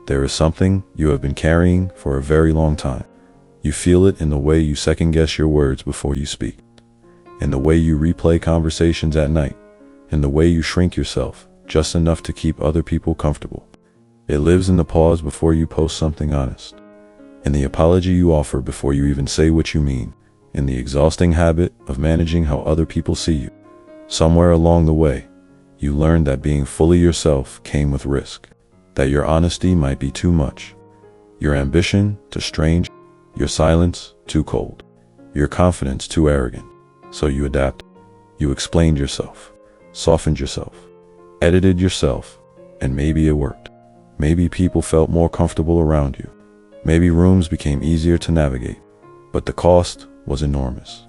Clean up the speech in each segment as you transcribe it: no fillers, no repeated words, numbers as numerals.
There is something you have been carrying for a very long time. You feel it in the way you second-guess your words before you speak, in the way you replay conversations at night, in the way you shrink yourself just enough to keep other people comfortable. It lives in the pause before you post something honest, in the apology you offer before you even say what you mean, in the exhausting habit of managing how other people see you. Somewhere along the way, you learned that being fully yourself came with risk, that your honesty might be too much, your ambition too strange, your silence too cold, your confidence too arrogant. So you adapted. You explained yourself, softened yourself, edited yourself, and maybe it worked. Maybe people felt more comfortable around you. Maybe rooms became easier to navigate. But the cost was enormous.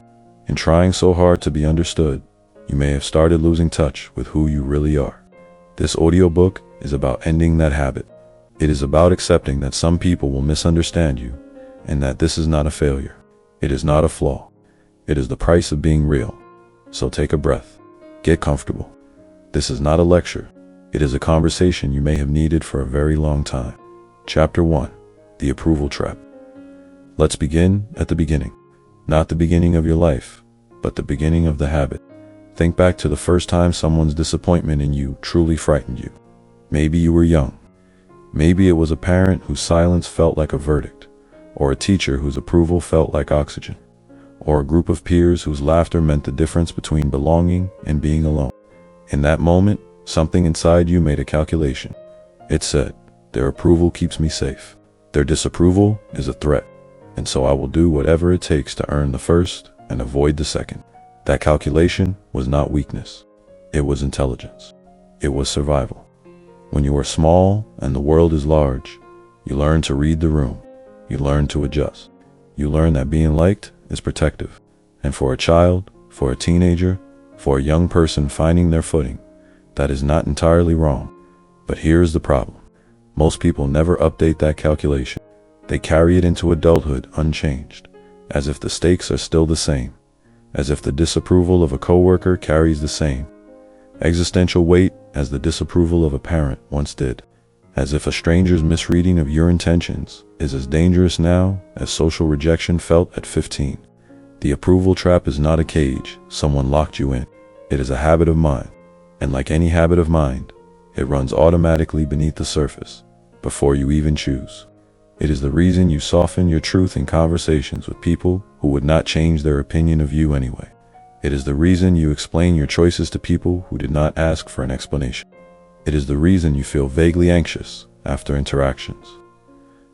In trying so hard to be understood, you may have started losing touch with who you really are. This audiobook is about ending that habit. It is about accepting that some people will misunderstand you, and that this is not a failure. It is not a flaw. It is the price of being real. So take a breath. Get comfortable. This is not a lecture. It is a conversation you may have needed for a very long time. Chapter 1. The Approval Trap. Let's begin at the beginning. Not the beginning of your life, but the beginning of the habit. Think back to the first time someone's disappointment in you truly frightened you. Maybe you were young. Maybe it was a parent whose silence felt like a verdict, or a teacher whose approval felt like oxygen, or a group of peers whose laughter meant the difference between belonging and being alone. In that moment, something inside you made a calculation. It said, their approval keeps me safe. Their disapproval is a threat, and so I will do whatever it takes to earn the first and avoid the second. That calculation was not weakness. It was intelligence. It was survival. When you are small and the world is large, you learn to read the room. You learn to adjust. You learn that being liked is protective. And for a child, for a teenager, for a young person finding their footing, that is not entirely wrong. But here's the problem. Most people never update that calculation. They carry it into adulthood unchanged, as if the stakes are still the same, as if the disapproval of a coworker carries the same existential weight as the disapproval of a parent once did, as if a stranger's misreading of your intentions is as dangerous now as social rejection felt at 15. The approval trap is not a cage someone locked you in. It is a habit of mind, and like any habit of mind, it runs automatically beneath the surface, before you even choose. It is the reason you soften your truth in conversations with people who would not change their opinion of you anyway. It is the reason you explain your choices to people who did not ask for an explanation. It is the reason you feel vaguely anxious after interactions,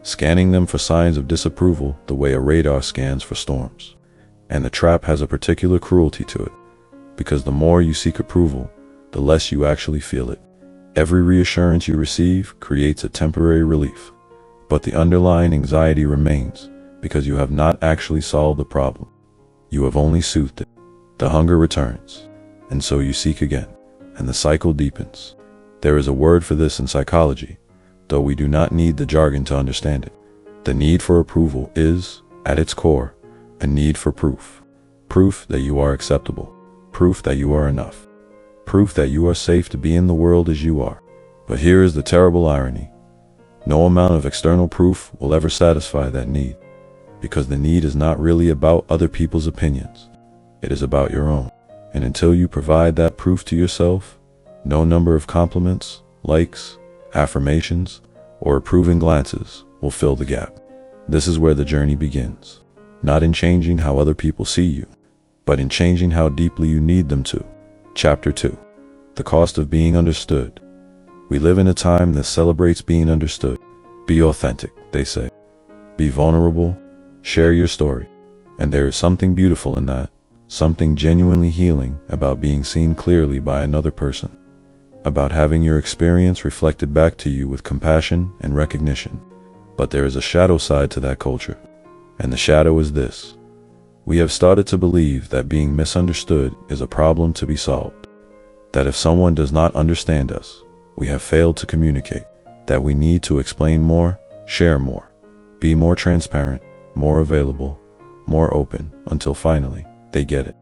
scanning them for signs of disapproval the way a radar scans for storms. And the trap has a particular cruelty to it, because the more you seek approval, the less you actually feel it. Every reassurance you receive creates a temporary relief, but the underlying anxiety remains because you have not actually solved the problem. You have only soothed it. The hunger returns, and so you seek again, and the cycle deepens. There is a word for this in psychology, though we do not need the jargon to understand it. The need for approval is, at its core, a need for proof. Proof that you are acceptable. Proof that you are enough. Proof that you are safe to be in the world as you are. But here is the terrible irony. No amount of external proof will ever satisfy that need, because the need is not really about other people's opinions. It is about your own. And until you provide that proof to yourself, no number of compliments, likes, affirmations, or approving glances will fill the gap. This is where the journey begins, not in changing how other people see you, but in changing how deeply you need them to. Chapter 2. The Cost of Being Understood. We live in a time that celebrates being understood. Be authentic, they say. Be vulnerable. Share your story. And there is something beautiful in that, something genuinely healing about being seen clearly by another person, about having your experience reflected back to you with compassion and recognition. But there is a shadow side to that culture, and the shadow is this. We have started to believe that being misunderstood is a problem to be solved, that if someone does not understand us, we have failed to communicate, that we need to explain more, share more, be more transparent, more available, more open, until finally, they get it.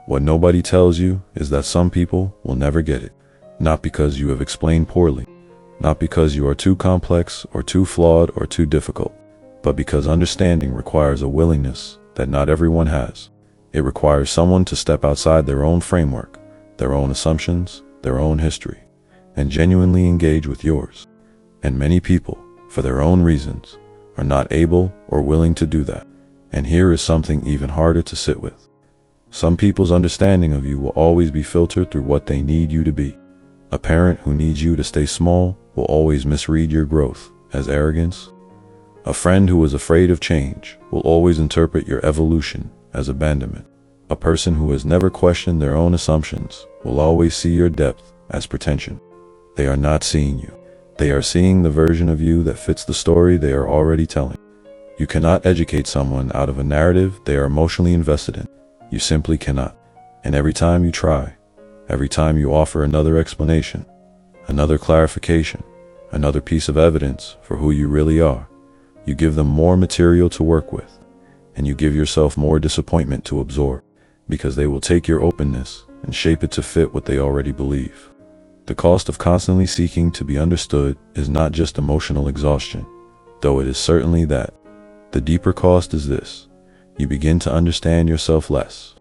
What nobody tells you is that some people will never get it, not because you have explained poorly, not because you are too complex or too flawed or too difficult, but because understanding requires a willingness that not everyone has. It requires someone to step outside their own framework, their own assumptions, their own history, and genuinely engage with yours. And many people, for their own reasons, are not able or willing to do that. And here is something even harder to sit with. Some people's understanding of you will always be filtered through what they need you to be. A parent who needs you to stay small will always misread your growth as arrogance. A friend who is afraid of change will always interpret your evolution as abandonment. A person who has never questioned their own assumptions will always see your depth as pretension. They are not seeing you. They are seeing the version of you that fits the story they are already telling. You cannot educate someone out of a narrative they are emotionally invested in. You simply cannot. And every time you try, every time you offer another explanation, another clarification, another piece of evidence for who you really are, you give them more material to work with, and you give yourself more disappointment to absorb, because they will take your openness and shape it to fit what they already believe. The cost of constantly seeking to be understood is not just emotional exhaustion, though it is certainly that. The deeper cost is this: you begin to understand yourself less.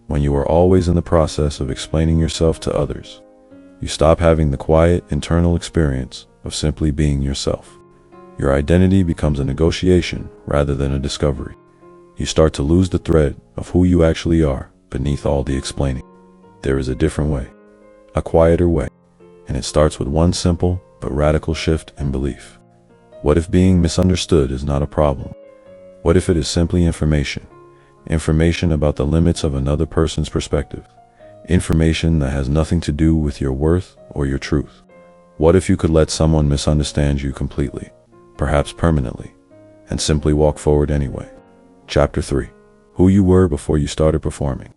When you are always in the process of explaining yourself to others, you stop having the quiet internal experience of simply being yourself. Your identity becomes a negotiation rather than a discovery. You start to lose the thread of who you actually are beneath all the explaining. There is a different way, a quieter way, and it starts with one simple but radical shift in belief. What if being misunderstood is not a problem? What if it is simply information? Information about the limits of another person's perspective. Information that has nothing to do with your worth or your truth. What if you could let someone misunderstand you completely, perhaps permanently, and simply walk forward anyway? Chapter 3. Who you were before you started performing.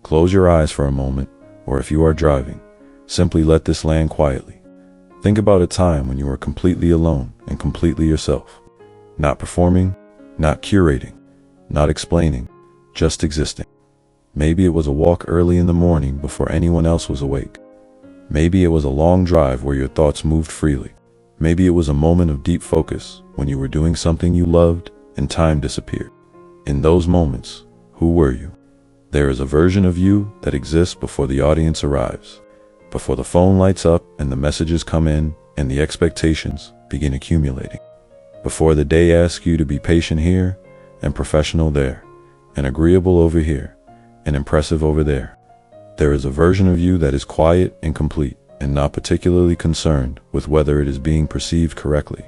Close your eyes for a moment, or if you are driving, simply let this land quietly. Think about a time when you were completely alone and completely yourself. Not performing, not curating, not explaining, just existing. Maybe it was a walk early in the morning before anyone else was awake. Maybe it was a long drive where your thoughts moved freely. Maybe it was a moment of deep focus when you were doing something you loved and time disappeared. In those moments, who were you? There is a version of you that exists before the audience arrives, before the phone lights up and the messages come in and the expectations begin accumulating, before the day asks you to be patient here and professional there, and agreeable over here, and impressive over there. There is a version of you that is quiet and complete, and not particularly concerned with whether it is being perceived correctly.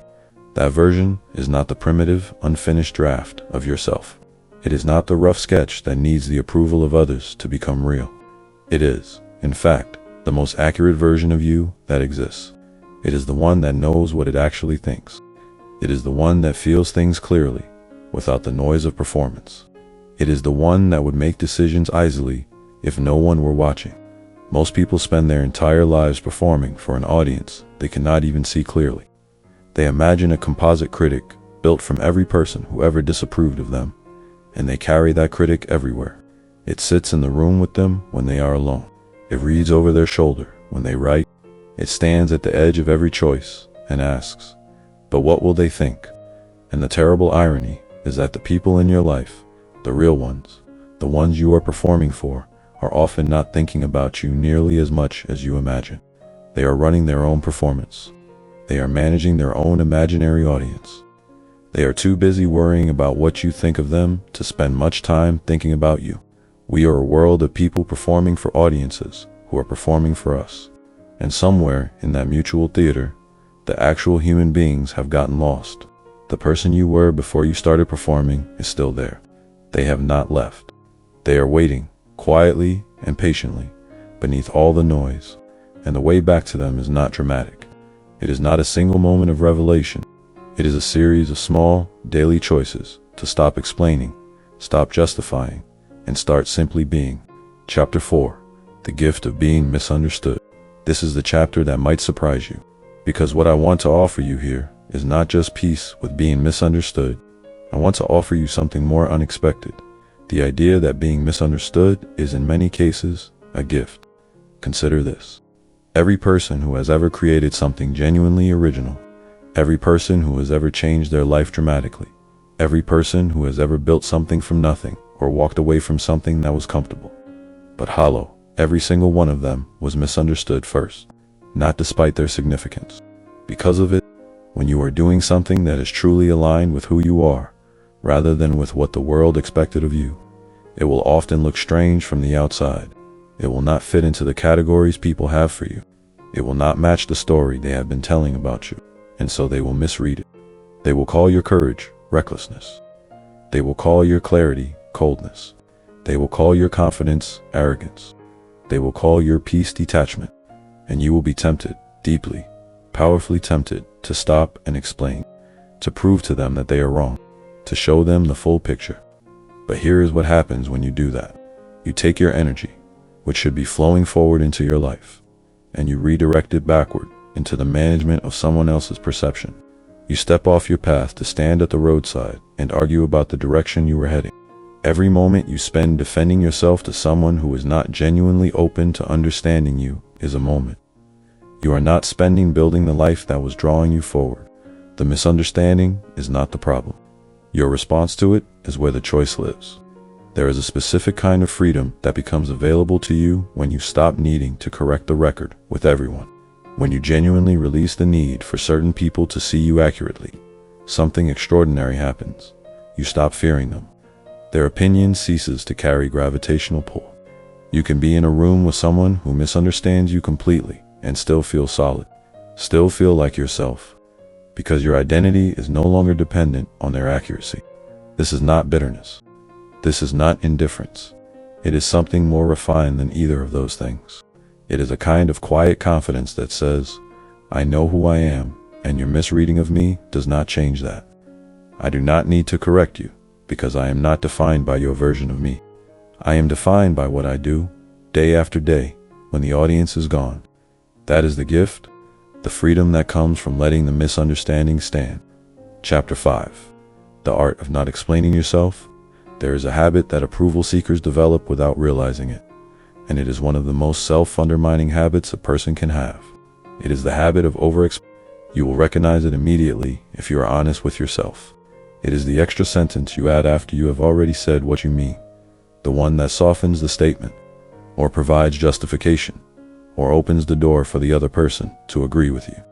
That version is not the primitive, unfinished draft of yourself. It is not the rough sketch that needs the approval of others to become real. It is, in fact, the most accurate version of you that exists. It is the one that knows what it actually thinks. It is the one that feels things clearly, without the noise of performance. It is the one that would make decisions easily if no one were watching. Most people spend their entire lives performing for an audience they cannot even see clearly. They imagine a composite critic built from every person who ever disapproved of them, and they carry that critic everywhere. It sits in the room with them when they are alone. It reads over their shoulder when they write. It stands at the edge of every choice and asks, "But what will they think?" And the terrible irony is that the people in your life, the real ones, the ones you are performing for, are often not thinking about you nearly as much as you imagine. They are running their own performance. They are managing their own imaginary audience. They are too busy worrying about what you think of them to spend much time thinking about you. We are a world of people performing for audiences who are performing for us. And somewhere in that mutual theater, the actual human beings have gotten lost. The person you were before you started performing is still there. They have not left. They are waiting, quietly and patiently, beneath all the noise, and the way back to them is not dramatic. It is not a single moment of revelation. It is a series of small, daily choices to stop explaining, stop justifying, and start simply being. Chapter 4. The Gift of Being Misunderstood. This is the chapter that might surprise you, because what I want to offer you here is not just peace with being misunderstood. I want to offer you something more unexpected. The idea that being misunderstood is in many cases a gift. Consider this. Every person who has ever created something genuinely original, every person who has ever changed their life dramatically, every person who has ever built something from nothing or walked away from something that was comfortable but hollow, every single one of them was misunderstood first, not despite their significance. Because of it, when you are doing something that is truly aligned with who you are, rather than with what the world expected of you, it will often look strange from the outside. It will not fit into the categories people have for you. It will not match the story they have been telling about you, and so they will misread it. They will call your courage recklessness. They will call your clarity coldness. They will call your confidence arrogance. They will call your peace detachment, and you will be tempted, deeply, powerfully tempted, to stop and explain, to prove to them that they are wrong, to show them the full picture. But here is what happens when you do that. You take your energy, which should be flowing forward into your life, and you redirect it backward into the management of someone else's perception. You step off your path to stand at the roadside and argue about the direction you were heading. Every moment you spend defending yourself to someone who is not genuinely open to understanding you is a moment you are not spending building the life that was drawing you forward. The misunderstanding is not the problem. Your response to it is where the choice lives. There is a specific kind of freedom that becomes available to you when you stop needing to correct the record with everyone. When you genuinely release the need for certain people to see you accurately, something extraordinary happens. You stop fearing them. Their opinion ceases to carry gravitational pull. You can be in a room with someone who misunderstands you completely and still feel solid, still feel like yourself, because your identity is no longer dependent on their accuracy. This is not bitterness. This is not indifference. It is something more refined than either of those things. It is a kind of quiet confidence that says, I know who I am, and your misreading of me does not change that. I do not need to correct you, because I am not defined by your version of me. I am defined by what I do, day after day, when the audience is gone. That is the gift, the freedom that comes from letting the misunderstanding stand. Chapter 5. The Art of Not Explaining Yourself. There is a habit that approval seekers develop without realizing it, and it is one of the most self-undermining habits a person can have. It is the habit of over-explaining. You will recognize it immediately if you are honest with yourself. It is the extra sentence you add after you have already said what you mean, the one that softens the statement, or provides justification, or opens the door for the other person to agree with you.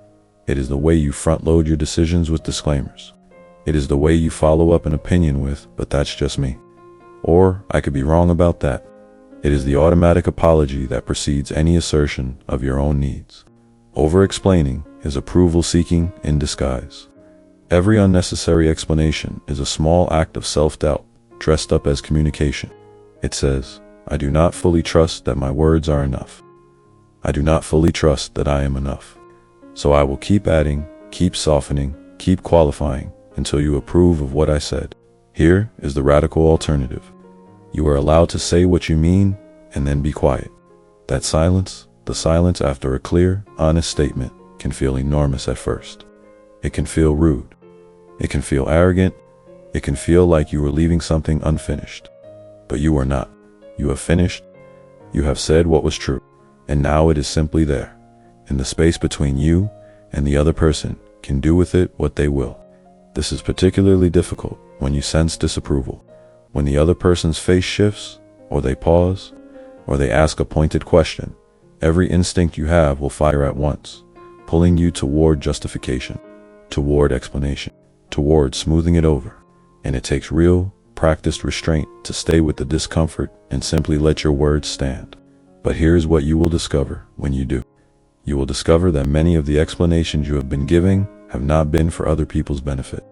It is the way you front-load your decisions with disclaimers. It is the way you follow up an opinion with, but that's just me. Or, I could be wrong about that. It is the automatic apology that precedes any assertion of your own needs. Over-explaining is approval-seeking in disguise. Every unnecessary explanation is a small act of self-doubt dressed up as communication. It says, I do not fully trust that my words are enough. I do not fully trust that I am enough. So I will keep adding, keep softening, keep qualifying, until you approve of what I said. Here is the radical alternative. You are allowed to say what you mean and then be quiet. That silence, the silence after a clear, honest statement, can feel enormous at first. It can feel rude. It can feel arrogant. It can feel like you are leaving something unfinished. But you are not. You have finished. You have said what was true. And now it is simply there, in the space between you and the other person can do with it what they will. This is particularly difficult when you sense disapproval, when the other person's face shifts, or they pause, or they ask a pointed question. Every instinct you have will fire at once, pulling you toward justification, toward explanation, toward smoothing it over. And it takes real, practiced restraint to stay with the discomfort and simply let your words stand. But here's what you will discover when you do. You will discover that many of the explanations you have been giving have not been for other people's benefit.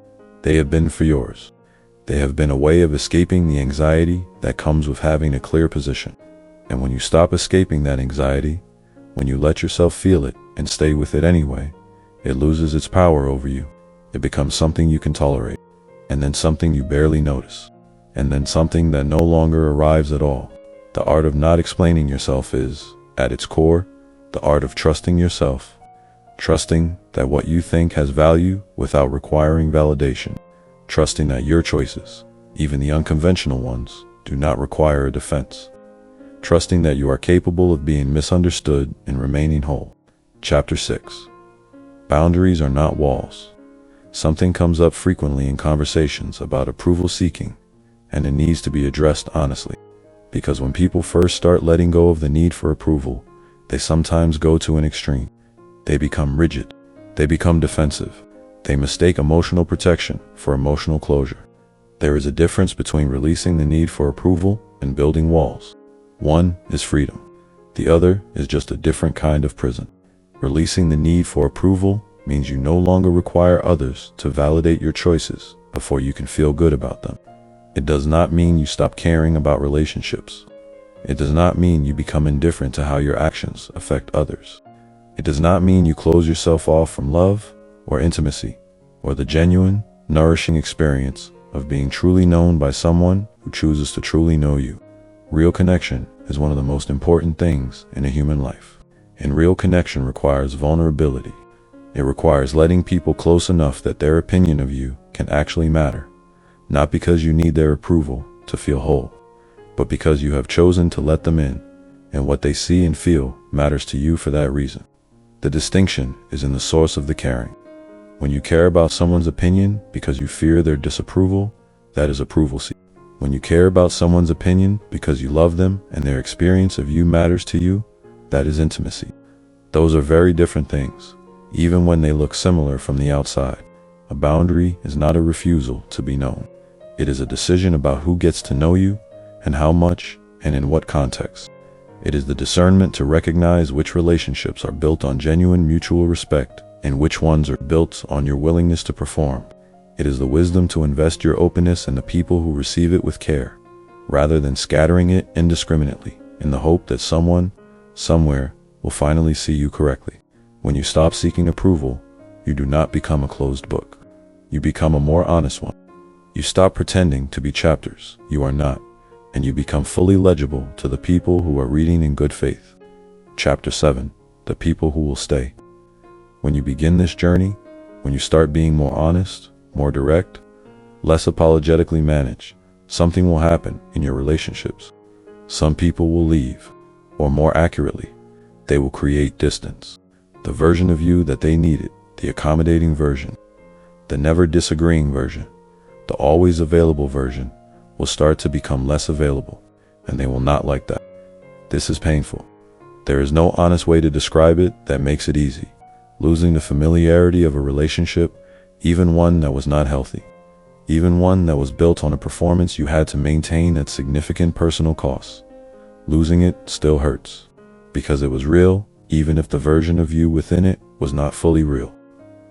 They have been for yours. They have been a way of escaping the anxiety that comes with having a clear position. And when you stop escaping that anxiety, when you let yourself feel it and stay with it anyway, it loses its power over you. It becomes something you can tolerate, and then something you barely notice, and then something that no longer arrives at all. The art of not explaining yourself is, at its core, the art of trusting yourself, trusting that what you think has value without requiring validation, trusting that your choices, even the unconventional ones, do not require a defense, trusting that you are capable of being misunderstood and remaining whole. Chapter 6. Boundaries are not walls. Something comes up frequently in conversations about approval seeking, and it needs to be addressed honestly. Because when people first start letting go of the need for approval, they sometimes go to an extreme. They become rigid. They become defensive. They mistake emotional protection for emotional closure. There is a difference between releasing the need for approval and building walls. One is freedom. The other is just a different kind of prison. Releasing the need for approval means you no longer require others to validate your choices before you can feel good about them. It does not mean you stop caring about relationships. It does not mean you become indifferent to how your actions affect others. It does not mean you close yourself off from love or intimacy or the genuine, nourishing experience of being truly known by someone who chooses to truly know you. Real connection is one of the most important things in a human life. And real connection requires vulnerability. It requires letting people close enough that their opinion of you can actually matter, not because you need their approval to feel whole, but because you have chosen to let them in, and what they see and feel matters to you for that reason. The distinction is in the source of the caring. When you care about someone's opinion because you fear their disapproval, that is approval seeking. When you care about someone's opinion because you love them and their experience of you matters to you, that is intimacy. Those are very different things, even when they look similar from the outside. A boundary is not a refusal to be known. It is a decision about who gets to know you and how much and in what context. It is the discernment to recognize which relationships are built on genuine mutual respect and which ones are built on your willingness to perform. It is the wisdom to invest your openness in the people who receive it with care, rather than scattering it indiscriminately in the hope that someone, somewhere, will finally see you correctly. When you stop seeking approval, you do not become a closed book. You become a more honest one. You stop pretending to be chapters you are not, and you become fully legible to the people who are reading in good faith. Chapter 7. The people who will stay. When you begin this journey, when you start being more honest, more direct, less apologetically managed, something will happen in your relationships. Some people will leave, or more accurately, they will create distance. The version of you that they needed, the accommodating version, the never disagreeing version, the always available version, will start to become less available, and they will not like that. This is painful. There is no honest way to describe it that makes it easy. Losing the familiarity of a relationship, even one that was not healthy, even one that was built on a performance you had to maintain at significant personal costs. Losing it still hurts, because it was real, even if the version of you within it was not fully real.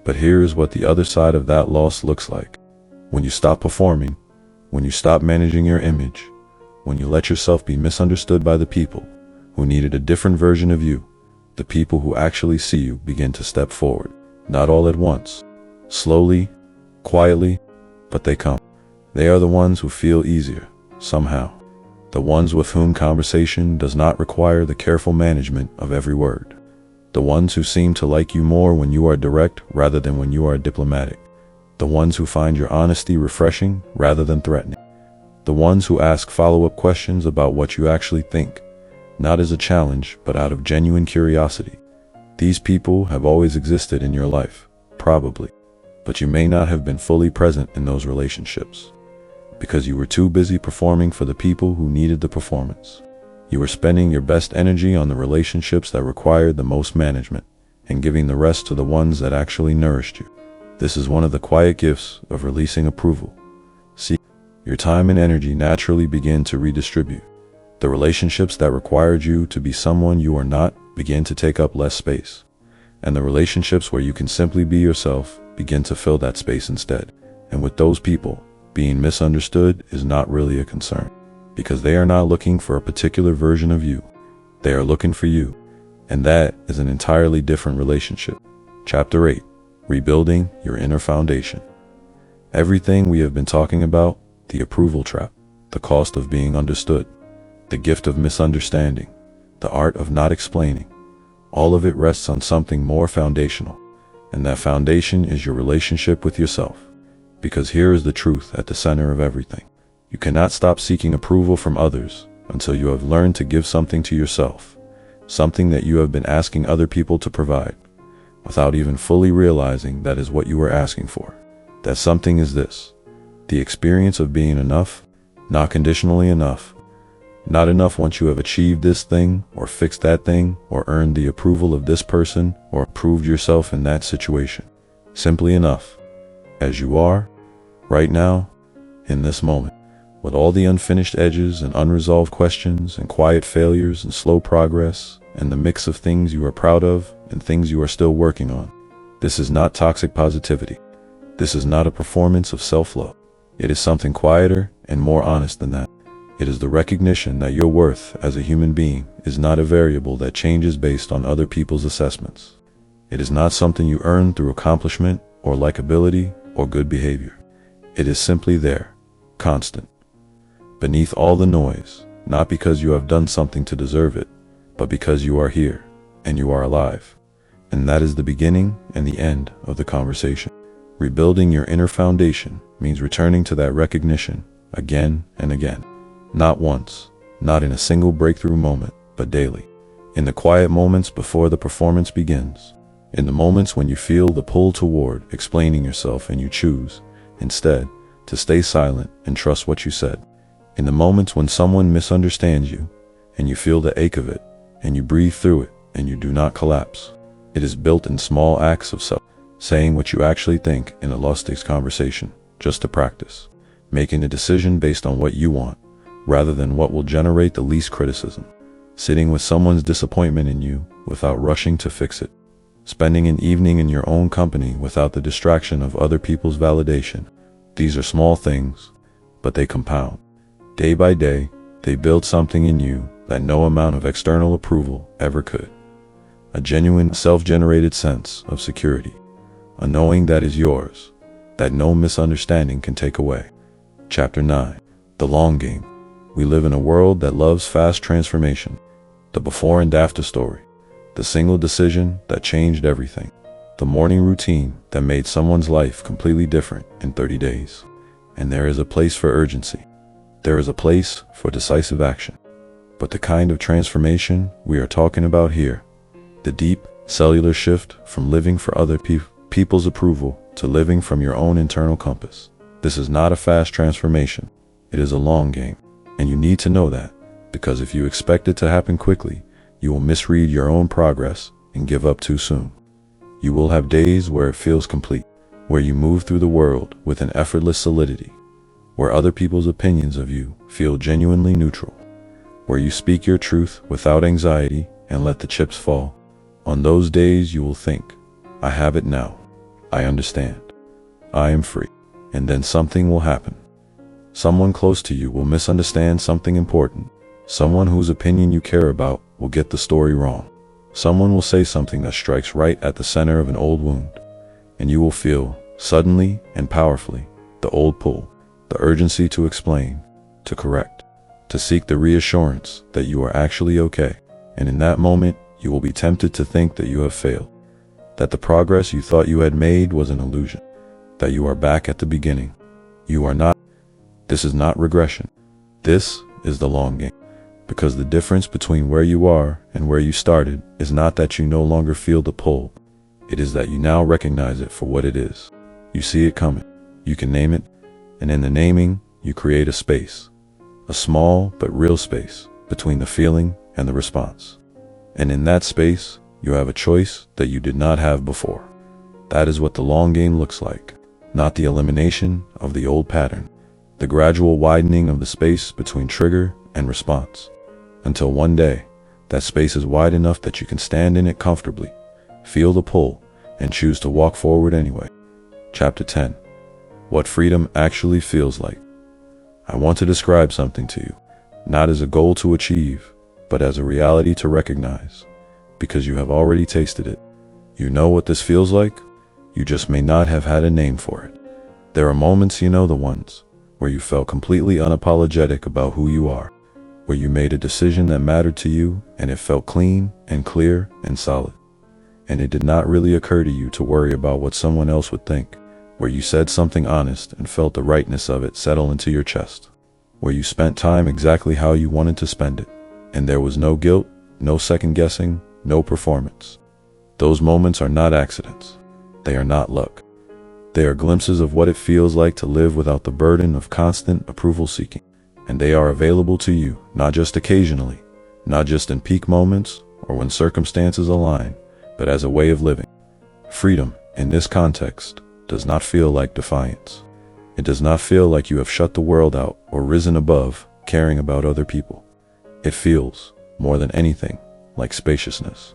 But here is what the other side of that loss looks like. When you stop performing, when you stop managing your image, when you let yourself be misunderstood by the people who needed a different version of you, the people who actually see you begin to step forward. Not all at once, slowly, quietly, but they come. They are the ones who feel easier, somehow. The ones with whom conversation does not require the careful management of every word. The ones who seem to like you more when you are direct rather than when you are diplomatic. The ones who find your honesty refreshing rather than threatening. The ones who ask follow-up questions about what you actually think, not as a challenge, but out of genuine curiosity. These people have always existed in your life, probably, but you may not have been fully present in those relationships, because you were too busy performing for the people who needed the performance. You were spending your best energy on the relationships that required the most management, and giving the rest to the ones that actually nourished you. This is one of the quiet gifts of releasing approval. See, your time and energy naturally begin to redistribute. The relationships that required you to be someone you are not begin to take up less space, and the relationships where you can simply be yourself begin to fill that space instead. And with those people, being misunderstood is not really a concern, because they are not looking for a particular version of you. They are looking for you, and that is an entirely different relationship. Chapter 8. Rebuilding your inner foundation. Everything we have been talking about, the approval trap, the cost of being understood, the gift of misunderstanding, the art of not explaining, all of it rests on something more foundational, and that foundation is your relationship with yourself. Because here is the truth at the center of everything. You cannot stop seeking approval from others until you have learned to give something to yourself, something that you have been asking other people to provide, without even fully realizing that is what you were asking for. That something is this: the experience of being enough, not conditionally enough. Not enough once you have achieved this thing, or fixed that thing, or earned the approval of this person, or proved yourself in that situation. Simply enough, as you are, right now, in this moment, with all the unfinished edges and unresolved questions and quiet failures and slow progress and the mix of things you are proud of and things you are still working on. This is not toxic positivity. This is not a performance of self-love. It is something quieter and more honest than that. It is the recognition that your worth as a human being is not a variable that changes based on other people's assessments. It is not something you earn through accomplishment or likability or good behavior. It is simply there, constant, beneath all the noise, not because you have done something to deserve it, but because you are here and you are alive. And that is the beginning and the end of the conversation. Rebuilding your inner foundation means returning to that recognition again and again. Not once, not in a single breakthrough moment, but daily. In the quiet moments before the performance begins. In the moments when you feel the pull toward explaining yourself and you choose, instead, to stay silent and trust what you said. In the moments when someone misunderstands you, and you feel the ache of it, and you breathe through it, and you do not collapse. It is built in small acts of saying what you actually think in a lustig conversation, just to practice. Making a decision based on what you want, rather than what will generate the least criticism. Sitting with someone's disappointment in you without rushing to fix it. Spending an evening in your own company without the distraction of other people's validation. These are small things, but they compound. Day by day, they build something in you that no amount of external approval ever could. A genuine, self-generated sense of security. A knowing that is yours, that no misunderstanding can take away. Chapter 9. The Long Game. We live in a world that loves fast transformation. The before and after story. The single decision that changed everything. The morning routine that made someone's life completely different in 30 days. And there is a place for urgency. There is a place for decisive action. But the kind of transformation we are talking about here, the deep, cellular shift from living for other people's approval to living from your own internal compass. This is not a fast transformation. It is a long game. And you need to know that, because if you expect it to happen quickly, you will misread your own progress and give up too soon. You will have days where it feels complete, where you move through the world with an effortless solidity, where other people's opinions of you feel genuinely neutral, where you speak your truth without anxiety and let the chips fall. On those days you will think, I have it now. I understand. I am free. And then something will happen. Someone close to you will misunderstand something important. Someone whose opinion you care about will get the story wrong. Someone will say something that strikes right at the center of an old wound. And you will feel, suddenly and powerfully, the old pull, the urgency to explain, to correct, to seek the reassurance that you are actually okay. And in that moment, you will be tempted to think that you have failed, that the progress you thought you had made was an illusion, that you are back at the beginning. You are not. This is not regression. This is the long game. Because the difference between where you are and where you started is not that you no longer feel the pull. It is that you now recognize it for what it is. You see it coming. You can name it. And in the naming, you create a space. A small but real space between the feeling and the response. And in that space, you have a choice that you did not have before. That is what the long game looks like. Not the elimination of the old pattern. The gradual widening of the space between trigger and response. Until one day, that space is wide enough that you can stand in it comfortably, feel the pull, and choose to walk forward anyway. Chapter 10. What freedom actually feels like. I want to describe something to you, not as a goal to achieve, but as a reality to recognize, because you have already tasted it. You know what this feels like? You just may not have had a name for it. There are moments, the ones, where you felt completely unapologetic about who you are, where you made a decision that mattered to you and it felt clean and clear and solid. And it did not really occur to you to worry about what someone else would think, where you said something honest and felt the rightness of it settle into your chest, where you spent time exactly how you wanted to spend it, and there was no guilt, no second guessing, no performance. Those moments are not accidents. They are not luck. They are glimpses of what it feels like to live without the burden of constant approval seeking. And they are available to you, not just occasionally, not just in peak moments or when circumstances align, but as a way of living. Freedom, in this context, does not feel like defiance. It does not feel like you have shut the world out or risen above caring about other people. It feels, more than anything, like spaciousness.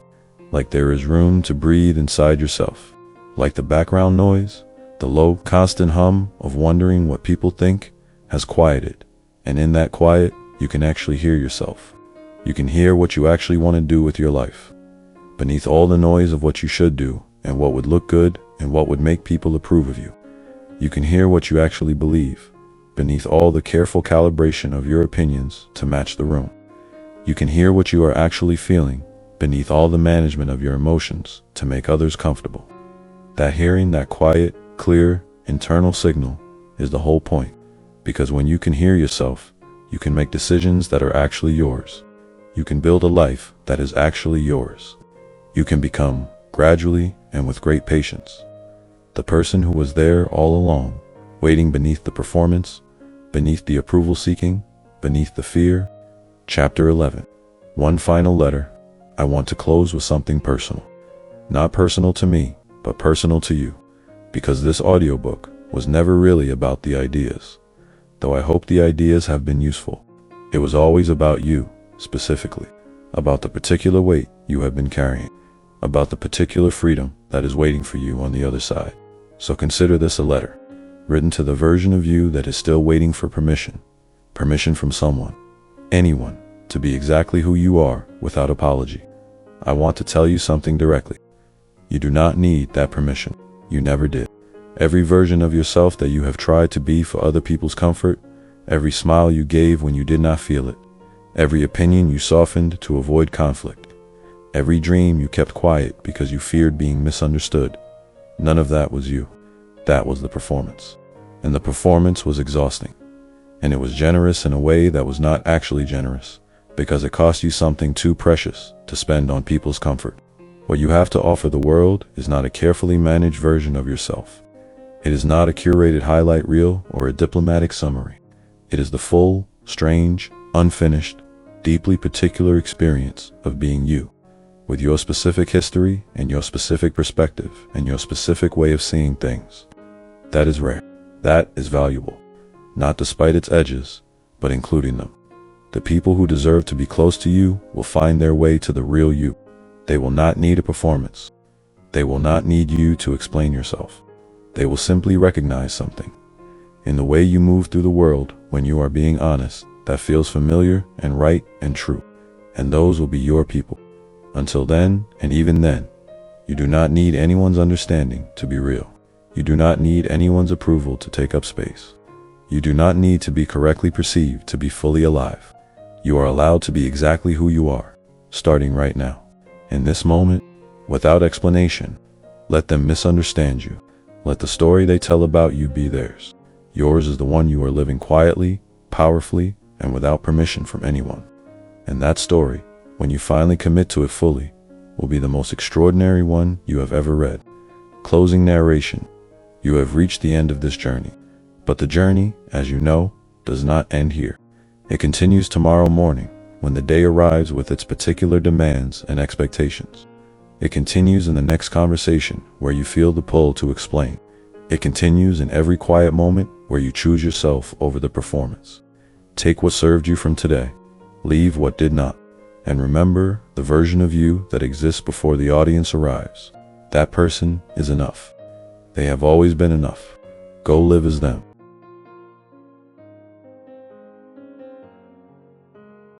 Like there is room to breathe inside yourself. Like the background noise, the low, constant hum of wondering what people think, has quieted. And in that quiet, you can actually hear yourself. You can hear what you actually want to do with your life. Beneath all the noise of what you should do, and what would look good, and what would make people approve of you. You can hear what you actually believe, beneath all the careful calibration of your opinions to match the room. You can hear what you are actually feeling, beneath all the management of your emotions to make others comfortable. That hearing, that quiet, clear, internal signal is the whole point. Because when you can hear yourself, you can make decisions that are actually yours. You can build a life that is actually yours. You can become, gradually and with great patience, the person who was there all along, waiting beneath the performance, beneath the approval seeking, beneath the fear. Chapter 11. One final letter. I want to close with something personal. Not personal to me, but personal to you. Because this audiobook was never really about the ideas. Though I hope the ideas have been useful. It was always about you, specifically. About the particular weight you have been carrying. About the particular freedom that is waiting for you on the other side. So consider this a letter, written to the version of you that is still waiting for permission. Permission from someone, anyone, to be exactly who you are without apology. I want to tell you something directly. You do not need that permission. You never did. Every version of yourself that you have tried to be for other people's comfort, every smile you gave when you did not feel it, every opinion you softened to avoid conflict, every dream you kept quiet because you feared being misunderstood, none of that was you. That was the performance. And the performance was exhausting. And it was generous in a way that was not actually generous, because it cost you something too precious to spend on people's comfort. What you have to offer the world is not a carefully managed version of yourself. It is not a curated highlight reel or a diplomatic summary. It is the full, strange, unfinished, deeply particular experience of being you, with your specific history and your specific perspective and your specific way of seeing things. That is rare. That is valuable. Not despite its edges, but including them. The people who deserve to be close to you will find their way to the real you. They will not need a performance. They will not need you to explain yourself. They will simply recognize something in the way you move through the world when you are being honest that feels familiar and right and true. And those will be your people. Until then, and even then, you do not need anyone's understanding to be real. You do not need anyone's approval to take up space. You do not need to be correctly perceived to be fully alive. You are allowed to be exactly who you are, starting right now. In this moment, without explanation, let them misunderstand you. Let the story they tell about you be theirs. Yours is the one you are living quietly, powerfully, and without permission from anyone. And that story, when you finally commit to it fully, will be the most extraordinary one you have ever read. Closing narration. You have reached the end of this journey. But the journey, as you know, does not end here. It continues tomorrow morning, when the day arrives with its particular demands and expectations. It continues in the next conversation where you feel the pull to explain. It continues in every quiet moment where you choose yourself over the performance. Take what served you from today. Leave what did not. And remember the version of you that exists before the audience arrives. That person is enough. They have always been enough. Go live as them.